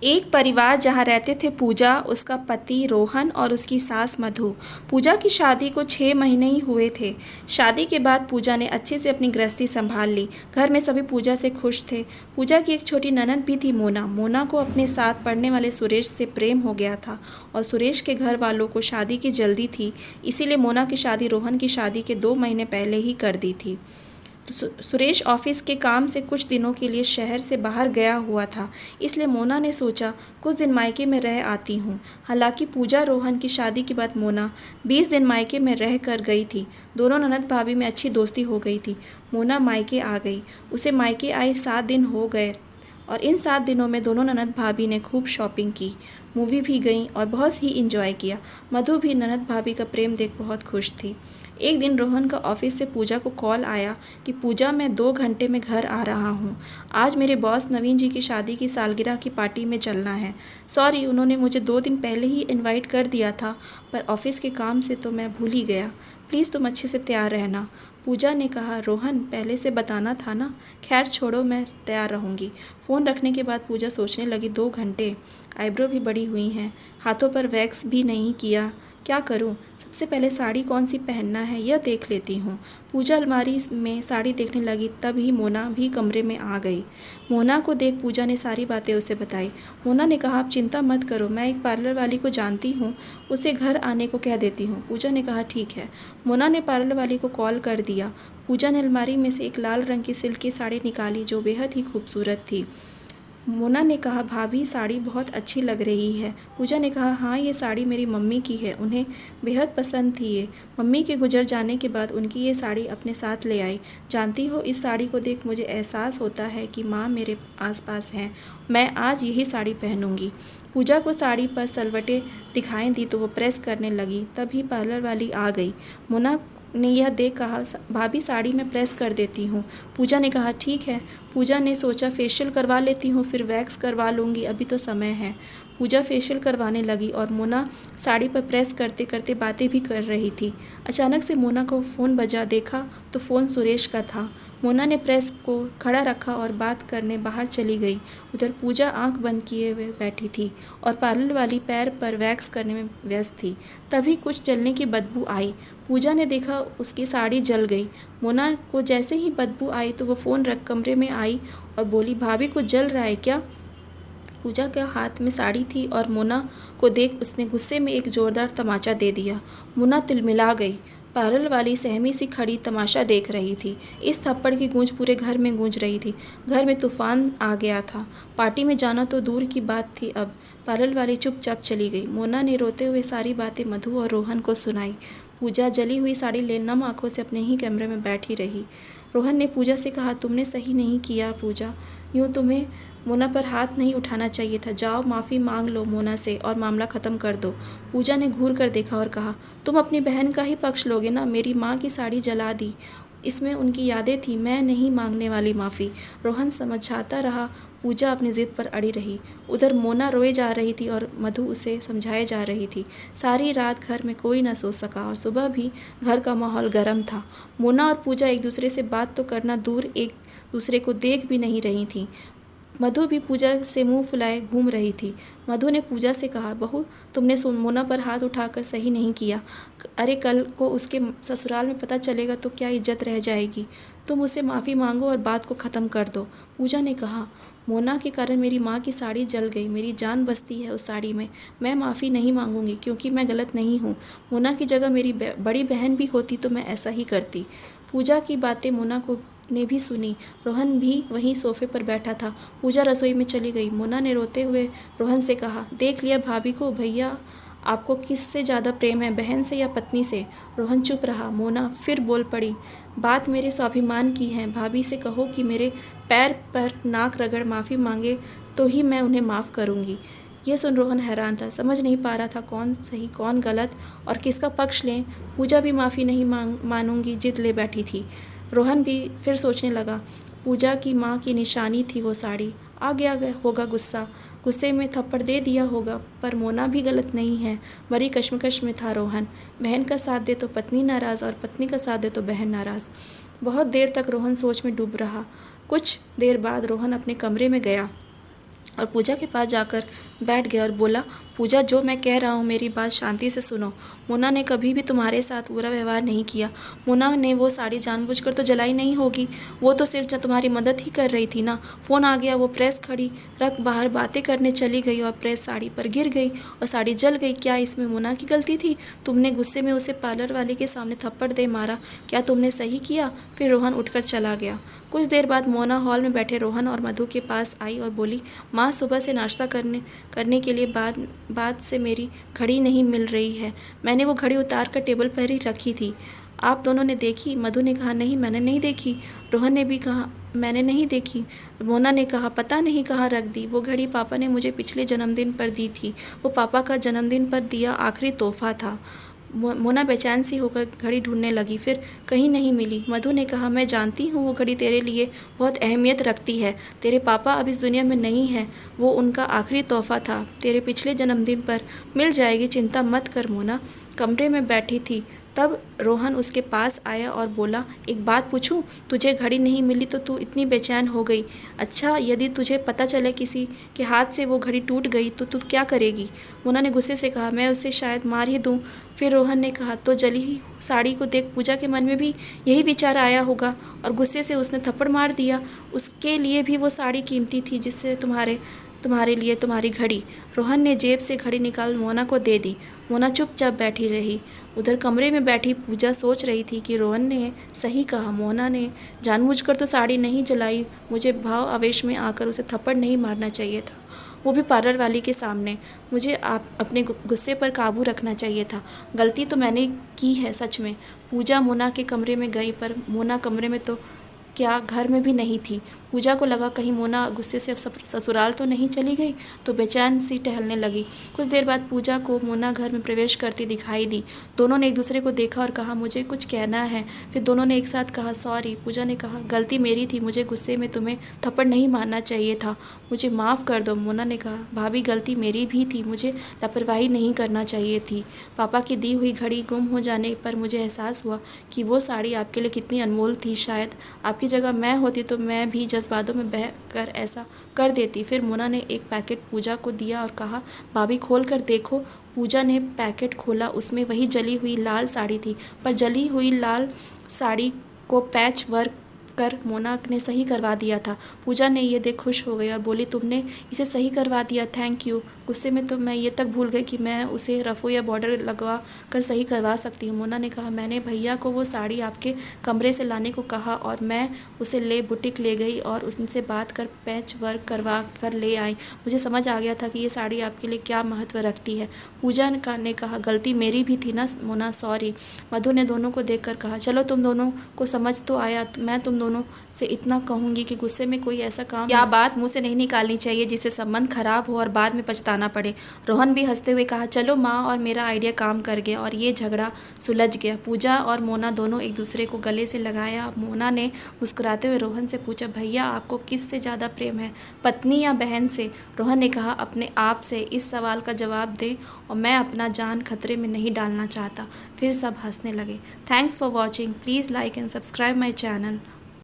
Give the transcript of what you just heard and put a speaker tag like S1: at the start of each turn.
S1: एक परिवार जहाँ रहते थे पूजा, उसका पति रोहन और उसकी सास मधु। पूजा की शादी को 6 महीने ही हुए थे। शादी के बाद पूजा ने अच्छे से अपनी गृहस्थी संभाल ली। घर में सभी पूजा से खुश थे। पूजा की एक छोटी ननद भी थी, मोना। मोना को अपने साथ पढ़ने वाले सुरेश से प्रेम हो गया था और सुरेश के घर वालों को शादी की जल्दी थी, इसीलिए मोना की शादी रोहन की शादी के 2 महीने पहले ही कर दी थी। सुरेश ऑफिस के काम से कुछ दिनों के लिए शहर से बाहर गया हुआ था, इसलिए मोना ने सोचा कुछ दिन मायके में रह आती हूँ। हालांकि पूजा रोहन की शादी के बाद मोना 20 दिन मायके में रह कर गई थी। दोनों ननद भाभी में अच्छी दोस्ती हो गई थी। मोना मायके आ गई। उसे मायके आए 7 दिन हो गए और इन 7 दिनों में दोनों ननद भाभी ने खूब शॉपिंग की, मूवी भी गई और बहुत ही इंजॉय किया। मधु भी ननद भाभी का प्रेम देख बहुत खुश थी। एक दिन रोहन का ऑफिस से पूजा को कॉल आया कि पूजा, मैं 2 घंटे में घर आ रहा हूँ। आज मेरे बॉस नवीन जी की शादी की सालगिरह की पार्टी में चलना है। सॉरी, उन्होंने मुझे 2 दिन पहले ही इनवाइट कर दिया था, पर ऑफिस के काम से तो मैं भूल ही गया। प्लीज़ तुम अच्छे से तैयार रहना। पूजा ने कहा, रोहन पहले से बताना था ना। खैर छोड़ो, मैं तैयार रहूँगी। फ़ोन रखने के बाद पूजा सोचने लगी, 2 घंटे, आईब्रो भी बड़ी हुई हैं, हाथों पर वैक्स भी नहीं किया, क्या करूं? सबसे पहले साड़ी कौन सी पहनना है यह देख लेती हूँ। पूजा अलमारी में साड़ी देखने लगी, तभी मोना भी कमरे में आ गई। मोना को देख पूजा ने सारी बातें उसे बताई। मोना ने कहा, आप चिंता मत करो, मैं एक पार्लर वाली को जानती हूँ, उसे घर आने को कह देती हूँ। पूजा ने कहा, ठीक है। मोना ने पार्लर वाली को कॉल कर दिया। पूजा ने अलमारी में से एक लाल रंग की सिल्क की साड़ी निकाली जो बेहद ही खूबसूरत थी। मोना ने कहा, भाभी साड़ी बहुत अच्छी लग रही है। पूजा ने कहा, हाँ ये साड़ी मेरी मम्मी की है, उन्हें बेहद पसंद थी ये। मम्मी के गुजर जाने के बाद उनकी ये साड़ी अपने साथ ले आई। जानती हो, इस साड़ी को देख मुझे एहसास होता है कि माँ मेरे आसपास हैं। मैं आज यही साड़ी पहनूंगी। पूजा को साड़ी पर सलवटें दिखाई दी तो वो प्रेस करने लगी, तभी पार्लर वाली आ गई। मोना ने यह देख कहा, भाभी साड़ी में प्रेस कर देती हूँ। पूजा ने कहा, ठीक है। पूजा ने सोचा फेशियल करवा लेती हूँ, फिर वैक्स करवा लूँगी, अभी तो समय है। पूजा फेशियल करवाने लगी और मोना साड़ी पर प्रेस करते करते बातें भी कर रही थी। अचानक से मोना को फ़ोन बजा, देखा तो फ़ोन सुरेश का था। मोना ने प्रेस को खड़ा रखा और बात करने बाहर चली गई। उधर पूजा आंख बंद किए हुए बैठी थी और पार्लर वाली पैर पर वैक्स करने में व्यस्त थी। तभी कुछ जलने की बदबू आई। पूजा ने देखा उसकी साड़ी जल गई। मोना को जैसे ही बदबू आई तो वो फ़ोन रख कमरे में आई और बोली, भाभी को जल रहा है क्या? पूजा के हाथ में साड़ी थी और मोना को देख उसने गुस्से में एक ज़ोरदार तमाचा दे दिया। मोना तिलमिला गई। पार्लर वाली सहमी सी खड़ी तमाशा देख रही थी। इस थप्पड़ की गूंज पूरे घर में गूंज रही थी। घर में तूफान आ गया था। पार्टी में जाना तो दूर की बात थी। अब पार्लर वाली चुपचाप चली गई। मोना ने रोते हुए सारी बातें मधु और रोहन को सुनाई। पूजा जली हुई साड़ी ले नम आंखों से अपने ही कमरे में बैठी रही। रोहन ने पूजा से कहा, तुमने सही नहीं किया पूजा, यूँ तुम्हें मोना पर हाथ नहीं उठाना चाहिए था। जाओ माफ़ी मांग लो मोना से और मामला ख़त्म कर दो। पूजा ने घूर कर देखा और कहा, तुम अपनी बहन का ही पक्ष लोगे ना? मेरी माँ की साड़ी जला दी, इसमें उनकी यादें थी, मैं नहीं मांगने वाली माफ़ी। रोहन समझाता रहा। पूजा अपनी ज़िद पर अड़ी रही। उधर मोना रोए जा रही थी और मधु उसे समझाए जा रही थी। सारी रात घर में कोई न सो सका और सुबह भी घर का माहौल गर्म था। मोना और पूजा एक दूसरे से बात तो करना दूर, एक दूसरे को देख भी नहीं रही थी। मधु भी पूजा से मुंह फुलाए घूम रही थी। मधु ने पूजा से कहा, बहू तुमने मोना पर हाथ उठाकर सही नहीं किया। अरे कल को उसके ससुराल में पता चलेगा तो क्या इज्जत रह जाएगी। तुम उससे माफ़ी मांगो और बात को ख़त्म कर दो। पूजा ने कहा, मोना के कारण मेरी माँ की साड़ी जल गई, मेरी जान बसती है उस साड़ी में। मैं माफ़ी नहीं मांगूंगी क्योंकि मैं गलत नहीं हूँ। मोना की जगह मेरी बड़ी बहन भी होती तो मैं ऐसा ही करती। पूजा की बातें मोना को ने भी सुनी। रोहन भी वहीं सोफे पर बैठा था। पूजा रसोई में चली गई। मोना ने रोते हुए रोहन से कहा, देख लिया भाभी को, भैया आपको किससे ज़्यादा प्रेम है, बहन से या पत्नी से? रोहन चुप रहा। मोना फिर बोल पड़ी, बात मेरे स्वाभिमान की है। भाभी से कहो कि मेरे पैर पर नाक रगड़ माफ़ी मांगे तो ही मैं उन्हें माफ़ करूँगी। यह सुन रोहन हैरान था, समझ नहीं पा रहा था कौन सही कौन गलत और किसका पक्ष लें। पूजा भी माफ़ी नहीं मानूंगी जिद ले बैठी थी। रोहन भी फिर सोचने लगा, पूजा की माँ की निशानी थी वो साड़ी। आ गया होगा गुस्सा, गुस्से में थप्पड़ दे दिया होगा, पर मोना भी गलत नहीं है। बड़ी कश्मकश में था रोहन। बहन का साथ दे तो पत्नी नाराज़ और पत्नी का साथ दे तो बहन नाराज़। बहुत देर तक रोहन सोच में डूब रहा। कुछ देर बाद रोहन अपने कमरे में गया। और पूजा के पास जाकर बैठ गया और बोला, पूजा, जो मैं कह रहा हूँ मेरी बात शांति से सुनो। मोना ने कभी भी तुम्हारे साथ बुरा व्यवहार नहीं किया। मोना ने वो साड़ी जानबूझकर तो जलाई नहीं होगी, वो तो सिर्फ तुम्हारी मदद ही कर रही थी ना। फ़ोन आ गया, वो प्रेस खड़ी रख बाहर बातें करने चली गई और प्रेस साड़ी पर गिर गई और साड़ी जल गई। क्या इसमें मोना की गलती थी? तुमने गुस्से में उसे पार्लर वाले के सामने थप्पड़ दे मारा, क्या तुमने सही किया? फिर रोहन उठकर चला गया। कुछ देर बाद मोना हॉल में बैठे रोहन और मधु के पास आई और बोली, माँ, सुबह से नाश्ता करने के लिए बाद से मेरी घड़ी नहीं मिल रही है। मैंने वो घड़ी उतार कर टेबल पर ही रखी थी। आप दोनों ने देखी? मधु ने कहा, नहीं, मैंने नहीं देखी। रोहन ने भी कहा, मैंने नहीं देखी। मोना ने कहा, पता नहीं कहाँ रख दी। वो घड़ी पापा ने मुझे पिछले जन्मदिन पर दी थी। वो पापा का जन्मदिन पर दिया आखिरी तोहफा था। मोना बेचैन सी होकर घड़ी ढूंढने लगी, फिर कहीं नहीं मिली। मधु ने कहा, मैं जानती हूँ वो घड़ी तेरे लिए बहुत अहमियत रखती है। तेरे पापा अब इस दुनिया में नहीं हैं, वो उनका आखिरी तोहफा था तेरे पिछले जन्मदिन पर। मिल जाएगी, चिंता मत कर। मोना कमरे में बैठी थी, तब रोहन उसके पास आया और बोला, एक बात पूछूं? तुझे घड़ी नहीं मिली तो तू इतनी बेचैन हो गई। अच्छा, यदि तुझे पता चले किसी के हाथ से वो घड़ी टूट गई तो तू क्या करेगी? मोना ने गुस्से से कहा, मैं उसे शायद मार ही दूं। फिर रोहन ने कहा, तो जली ही साड़ी को देख पूजा के मन में भी यही विचार आया होगा और गुस्से से उसने थप्पड़ मार दिया। उसके लिए भी वो साड़ी कीमती थी जिससे तुम्हारे लिए तुम्हारी घड़ी। रोहन ने जेब से घड़ी निकाल मोना को दे दी। मोना चुपचाप बैठी रही। उधर कमरे में बैठी पूजा सोच रही थी कि रोहन ने सही कहा, मोना ने जानबूझकर तो साड़ी नहीं जलाई। मुझे भाव आवेश में आकर उसे थप्पड़ नहीं मारना चाहिए था, वो भी पार्लर वाली के सामने। मुझे आप अपने गुस्से पर काबू रखना चाहिए था। गलती तो मैंने की है सच में। पूजा मोना के कमरे में गई, पर मोना कमरे में तो क्या घर में भी नहीं थी। पूजा को लगा कहीं मोना गुस्से से ससुराल तो नहीं चली गई, तो बेचैन सी टहलने लगी। कुछ देर बाद पूजा को मोना घर में प्रवेश करती दिखाई दी। दोनों ने एक दूसरे को देखा और कहा, मुझे कुछ कहना है। फिर दोनों ने एक साथ कहा, सॉरी। पूजा ने कहा, गलती मेरी थी, मुझे गुस्से में तुम्हें थप्पड़ नहीं मारना चाहिए था, मुझे माफ़ कर दो। मोना ने कहा, भाभी, गलती मेरी भी थी, मुझे लापरवाही नहीं करना चाहिए थी। पापा की दी हुई घड़ी गुम हो जाने पर मुझे एहसास हुआ कि वो साड़ी आपके लिए कितनी अनमोल थी। शायद आपकी जगह मैं होती तो मैं भी जज्बातों में बह कर ऐसा कर देती। फिर मोना ने एक पैकेट पूजा को दिया और कहा, भाभी, खोल कर देखो। पूजा ने पैकेट खोला, उसमें वही जली हुई लाल साड़ी थी, पर जली हुई लाल साड़ी को पैच वर्क कर मोना ने सही करवा दिया था। पूजा ने ये देख खुश हो गई और बोली, तुमने इसे सही करवा दिया, थैंक यू। गुस्से में तो मैं ये तक भूल गई कि मैं उसे रफ़ो या बॉर्डर लगवा कर सही करवा सकती हूँ। मोना ने कहा, मैंने भैया को वो साड़ी आपके कमरे से लाने को कहा और मैं उसे ले बुटीक ले गई और उनसे बात कर पैच वर्क करवा कर ले आई। मुझे समझ आ गया था कि ये साड़ी आपके लिए क्या महत्व रखती है। पूजा ने कहा, गलती मेरी भी थी ना मोना, सॉरी। मधु ने दोनों को देखकर कहा, चलो तुम दोनों को समझ तो आया। मैं तुम दोनों से इतना कहूँगी कि गुस्से में कोई ऐसा काम या बात मुंह से नहीं निकालनी चाहिए जिससे संबंध खराब हो और बाद में पछताना पड़े। रोहन भी हंसते हुए कहा, चलो माँ, और मेरा आइडिया काम कर गया और ये झगड़ा सुलझ गया। पूजा और मोना दोनों एक दूसरे को गले से लगाया। मोना ने मुस्कुराते हुए रोहन से पूछा, भैया, आपको किस से ज़्यादा प्रेम है, पत्नी या बहन से? रोहन ने कहा, अपने आप से। इस सवाल का जवाब दे और मैं अपना जान खतरे में नहीं डालना चाहता। फिर सब हंसने लगे। Thanks for watching. Please like and subscribe my channel.